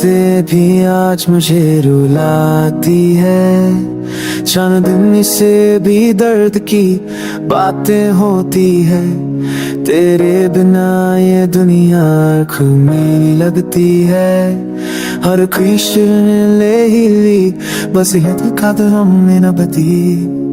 बातें भी आज मुझे रुलाती है। चांदनी से भी दर्द की बातें होती है। तेरे बिना ये दुनिया खूनी लगती है। हर ख्वाहिश ले ही ली, बस ये खातिर हमने न बती।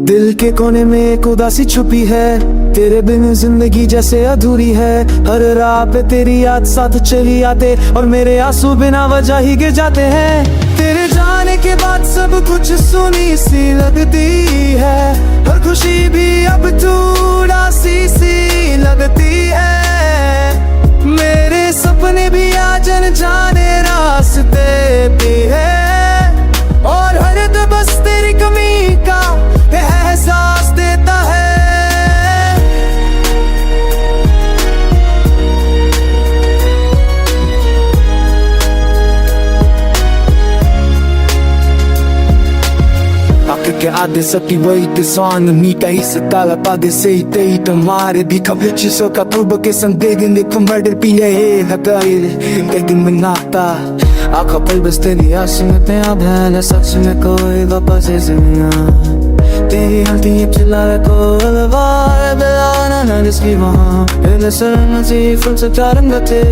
दिल के कोने में एक उदासी छुपी है, तेरे बिन जिंदगी जैसे अधूरी है। हर राह पे तेरी याद साथ चली आते, और मेरे आंसू बिना वजह ही गिर जाते हैं। तेरे जाने के बाद सब कुछ सुनी सी लगती है। हर खुशी भी अब तू उदासी सी लगती है। मेरे सपने भी आज अनजाने रास्ते पे है, और हर दम बस तेरी कमी का एहसास देता है। Que adesso ti vuoi te sono mita e se tala pade sei te ito mare bi kabichi so ka turbo ke sandegin de kumar pile hagail kegin manata akapal bas teri asin te abhala sach mein koi wapas isna teri halti chila ko alwar belana na diski wahan ele sarna si ful se tarangate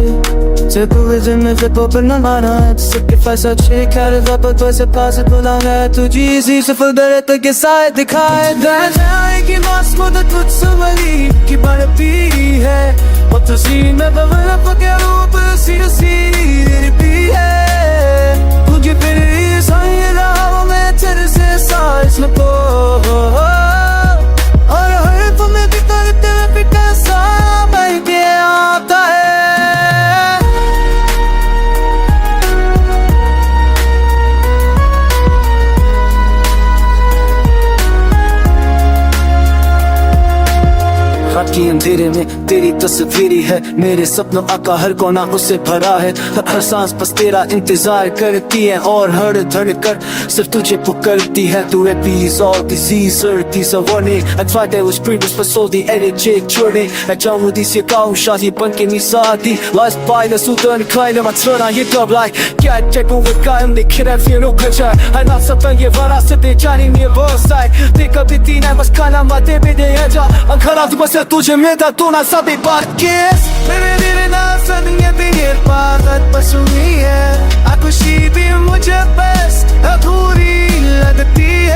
Sepulved in me flip open the night. Sacrifice a chick out of up, but was it possible on that? Tu Jeezy se fudere te ke saath dikhaye जाए कि Moscow तो तुझ संवरी की बढ़ती है। और तुझी में बवल पके रूप सी भी है। तुझे फिर साई राहों में तेरे से सांस न पो, और हर पल में बिताते हुए कैसा बन के आता है। की अंधेरे में तेरी तस्वीरी है। मेरे सपनों का हर कोना उससे भरा है। हर सांस बस तेरा इंतजार करती है, और हर धड़कन सिर्फ तुझे पुकारती है। Du är bees all disease, dieser warning. Ein zweiter aus Previous Episode, die Energy Journey. Ein Jamu dies hier kaum schaut, die Bank in die Saadi. Last by the Sudan, kleine Matrona, hier da bleib. Geld check over geil, die Kinder für no Kajar. Ein Nasatan, hier war das, der Johnny mir Bossai. Dicker bitte, nein, was kann am Mate bitte ja. Ankara, du bist ja तुझे मिलता तू ना सभी बात किस मेरे दिल ना सदने पे ये पागल पसुई है। खुशी भी मुझे बस अधूरी लगती